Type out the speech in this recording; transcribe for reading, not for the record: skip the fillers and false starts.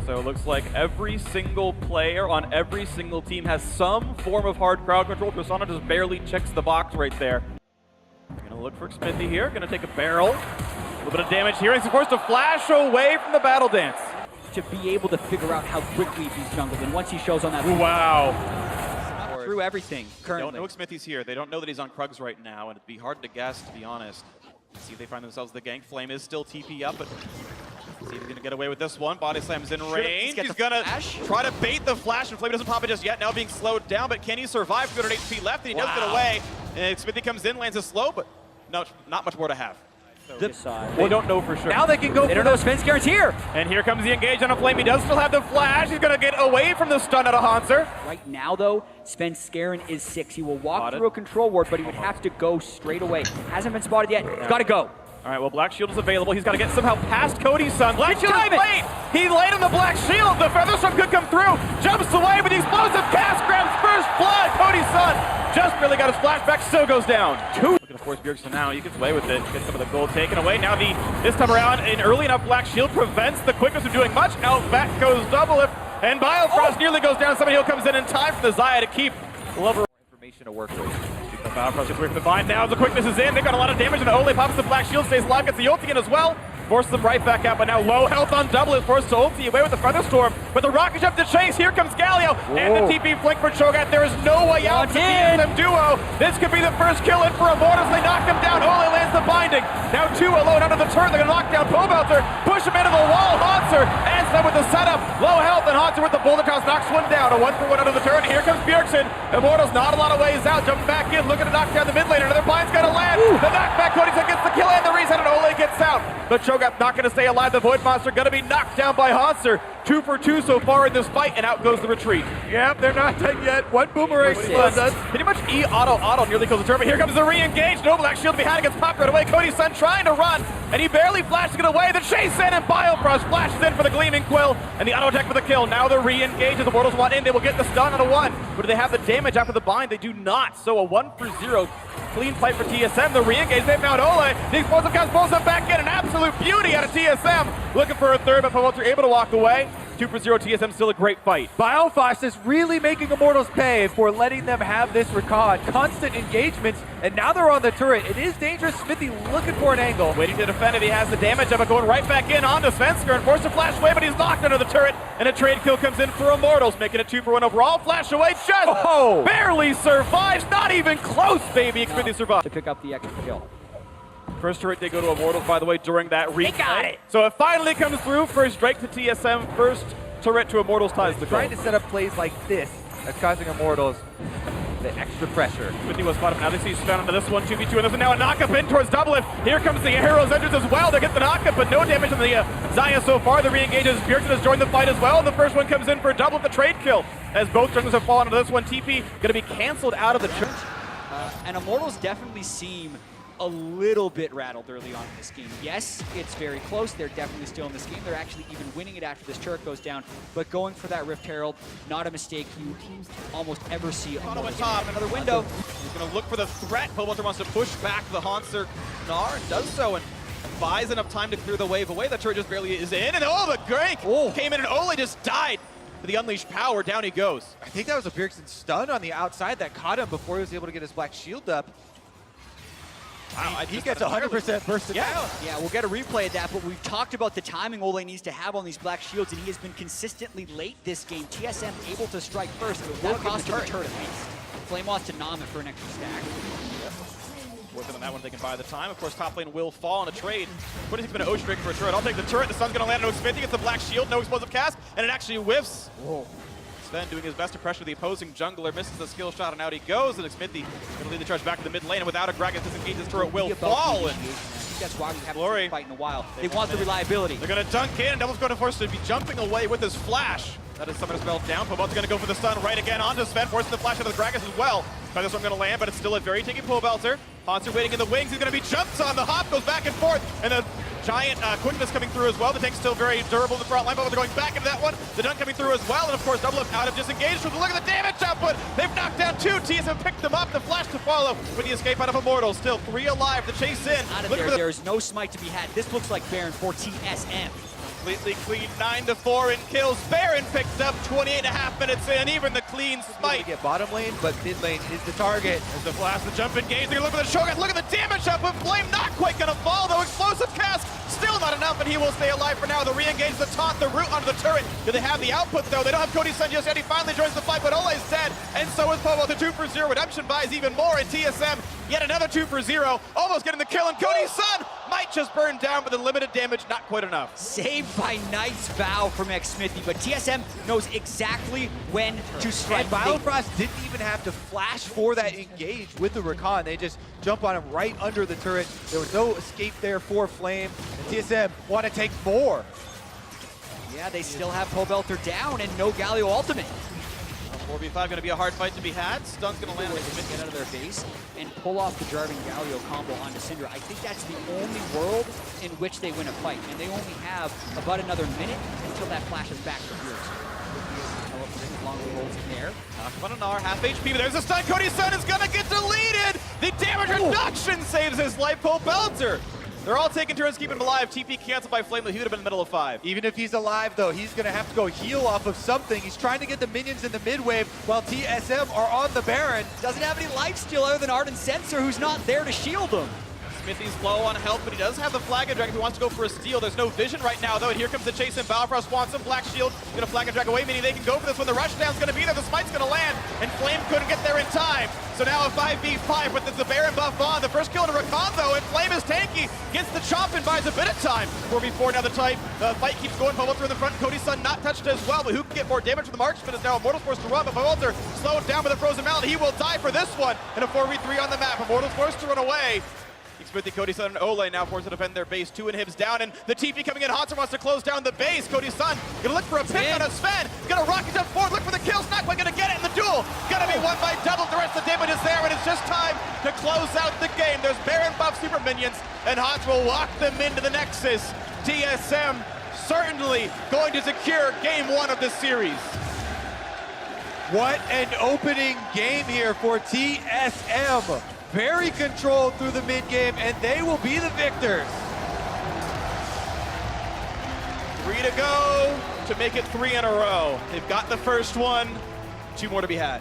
So it looks like every single player on every single team has some form of hard crowd control. Persona just barely checks the box right there. Gonna look for Xmithie here, gonna take a barrel. A little bit of damage here, he's forced to flash away from the battle dance. To be able to figure out how quickly he's jungled, and once he shows on that Wow. through everything They currently. don't know Xmithie's here. They don't know that he's on Krugs right now, and it'd be hard to guess, to be honest. See if they find themselves the gank. Flame is still TP up, but see if he's gonna get away with this one. Body Slam's in range. He's gonna try to bait the flash, and Flame doesn't pop it just yet. Now being slowed down, but can he survive? 200 HP left, and he does get away. And Xmithie comes in, lands a slow, but no, not much more to have. They don't know for sure. Now they can go. They don't know Svenskaren's here. And here comes the engage on a Flame. He does still have the flash. He's gonna get away from the stun out of Hanser. Right now, though, Svenskeren is 6. He will walk Spotted. through a control ward, but he would have to go straight away. Hasn't been spotted yet. He's got to go. All right, well, Black Shield is available. He's got to get somehow past Cody's son. Black Shield is time it. late. He laid on the Black Shield. The Featherstorm could come through. Jumps away with the explosive cast. Grabs first blood. Cody's son just barely got his flashback. Still goes down. Looking to force Bjergsen now. He gets away with it. Gets some of the gold taken away. Now this time around, an early enough Black Shield prevents the quickness of doing much. Out back goes Doublelift. And Biofrost nearly goes down. Somebody else comes in time for the Xayah to keep Lover information to work with. Biofrost gets away from the bind now. The quickness is in. They've got a lot of damage, and Ole pops the Black Shield, stays alive, gets the ulti in as well. Forces them right back out, but now low health on Double is forced to ulti away with the Featherstorm. But the rocket jump to chase. Here comes Galio. And the TP flank for Cho'Gath. There is no way out for the TSM duo. This could be the first kill in for Immortals. They knock him down. Ole lands the binding. Now 2 alone under the turret. They're going to knock down Pobelter. Push him into the wall. Hanser ends up with the setup. Low health, and Hanser with the boulder toss knocks one down. A 1-for-1 under the turret. Here comes Bjergsen. Immortals not a lot of ways out. Jumping back in. Looking to knock down the mid lane. Another bind's got to land. The knockback. Cody's gets the kill and the reset, and Ole gets out. But Cho'Gath not going to stay alive. The Void Monster going to be knocked down by Hanser. 2 for 2 so far in this fight, and out goes the retreat. Yep, they're not done yet. One boomerang stun does. Pretty much auto nearly kills the turret. Here comes the re-engage. No Black Shield behind it, gets popped right away. Cody's son trying to run, and he barely flashes it away. The chase in, and Biofrost flashes in for the Gleaming Quill, and the auto attack for the kill. Now the re-engage as the Immortals want in. They will get the stun on a 1. But do they have the damage after the bind? They do not. So a 1-for-0 clean fight for TSM. The re-engage, they found Ole. The explosive cast pulls them back in. An absolute beauty out of TSM. Looking for a third, but Pobelter able to walk away. 2-for-0 TSM, still a great fight. Biofrost is really making Immortals pay for letting them have this recon. Constant engagements, and now they're on the turret. It is dangerous. Xmithie looking for an angle. Waiting to defend it. He has the damage of it, going right back in onto Svenskeren and forced to flash away, but he's knocked under the turret, and a trade kill comes in for Immortals, making it 2-for-1 overall. Flash away, just barely survives. Not even close, baby. Xmithie survived. To pick up the extra kill. First turret did go to Immortals, by the way, during that replay. They got it. So it finally comes through. First Drake to TSM, first turret to Immortals ties the goal. Trying to set up plays like this that's causing Immortals the extra pressure. Xmithie was spotted. Now they see found onto this one, 2v2, and there's now a knockup in towards Doublelift. Here comes the Hero's Entrance as well. They get the knockup, but no damage on the Xayah so far. The re-engages. Bjergsen has joined the fight as well, and the first one comes in for Doublelift, the trade kill. As both junglers have fallen onto this one, TP going to be canceled out of the turret. And Immortals definitely seem a little bit rattled early on in this game. Yes, it's very close. They're definitely still in this game. They're actually even winning it after this turret goes down. But going for that Rift Herald, not a mistake you almost ever see. On top, Another window. He's going to look for the threat. Pobelter wants to push back the Hanser Gnar, and does so, and buys enough time to clear the wave away. The turret just barely is in, and the gank came in, and Ole just died. The unleashed power, down he goes. I think that was a Bjergsen stun on the outside that caught him before he was able to get his Black Shield up. Wow, He gets 100% bursted down. Yeah, we'll get a replay of that, but we've talked about the timing Ole needs to have on these Black Shields, and he has been consistently late this game. TSM able to strike first, but will cost him the turret at least. Flame wants to nom it for an extra stack. Working on that one, they can buy the time. Of course, top lane will fall on a trade. What is he going to Ocean Drake for a turret? I'll take the turret. The sun's going to land on Xmithie. Gets the Black Shield, no explosive cast, and it actually whiffs. Whoa. Sven doing his best to pressure the opposing jungler, misses the skill shot, and out he goes. And Xmithie going to lead the charge back to the mid lane, and without a Gragas disengage, this turret will fall. And that's why we haven't Glory. seen a fight in a while. They want the reliability. They're going to dunk in, and Double's going to force to be jumping away with his flash. That is summoner spell down. Pobelter's going to go for the stun right again onto Sven, forcing the flash out of the Gragas as well. This one going to land, but it's still a very tanky Pobelter. Hanser waiting in the wings. He's going to be jumped on. The hop goes back and forth, and the giant quickness coming through as well. The tank's still very durable in the front line, but they're going back into that one. The dunk coming through as well, and of course, Doublelift out of disengage. So look at the damage output. They've knocked down 2. TSM picked them up. The flash to follow with the escape out of Immortals. Still 3 alive to chase in. Out of there is no smite to be had. This looks like Baron for TSM. Completely clean, 9-4 in kills. Baron picked up 28.5 minutes in, even the clean smite. Get bottom lane, but mid lane is the target. As the flash, the jump engage, they look at the Shogun, look at the damage up with Flame, not quite gonna fall though, explosive cast, still not enough, and he will stay alive for now. The re-engage, the taunt, the root onto the turret. Do they have the output though? They don't have Cody Sun just yet, he finally joins the fight, but Ole's dead, and so is Pobo. The 2 for 0, redemption buys even more, and TSM, yet another 2 for 0, almost getting the kill, and Cody Sun might just burn down, but the limited damage, not quite enough. Saved by nice bow from xMithy, but TSM knows exactly when to strike. And Biofrost didn't even have to flash for that engage with the Rakan. They just jump on him right under the turret. There was no escape there for Flame. And TSM want to take more. Yeah, they still have Pobelter down and no Galio ultimate. 4v5 going to be a hard fight to be had. Stun's going to land on They just get out of their base and pull off the Jarvan Galio combo onto Syndra. I think that's the only world in which they win a fight, and they only have about another minute until that flashes back for Fierce. As long as he holds in there. About an hour, half HP, but there's a stun. Cody Sun is going to get deleted. The damage reduction saves his life. Pobelter. They're all taking turns keeping him alive. TP canceled by Flame. He would have been in the middle of 5. Even if he's alive, though, he's going to have to go heal off of something. He's trying to get the minions in the mid wave while TSM are on the Baron. Doesn't have any lifesteal other than Ardent Sensor, who's not there to shield him. Smithy's low on health, but he does have the Flag and Drag if he wants to go for a steal. There's no vision right now, though, and here comes the chase in. Balfrost wants him. Black Shield going to Flag and Drag away, meaning they can go for this when the rushdown's going to be there. The smite's going to land, and Flame couldn't get there in time. So now a 5v5 with the Baron buff on. The first kill to Rakan, though, and Flame is tanky. Gets the chomp and buys a bit of time. 4v4 now the type. The fight keeps going. Pobelter in the front. Cody Sun not touched as well, but who can get more damage from the marksman is now Immortals forced to run, but Pobelter slowed down with a Frozen Mallet. He will die for this one, and a 4v3 on the map. Immortals forced to run away. Smithy, Cody Sun, and Ole now forced to defend their base. 2 inhibs down, and the TP coming in. Hanser wants to close down the base. Cody Sun gonna look for a pick on a Sven. Gonna rocket jump forward, look for the kills. Not quite gonna get it in the duel. Gonna be won by double. The rest of the damage is there, and it's just time to close out the game. There's Baron buff super minions, and Hans will walk them into the Nexus. TSM certainly going to secure game 1 of this series. What an opening game here for TSM. Very controlled through the mid game, and they will be the victors. 3 to go to make it 3 in a row. They've got the first one. 2 more to be had.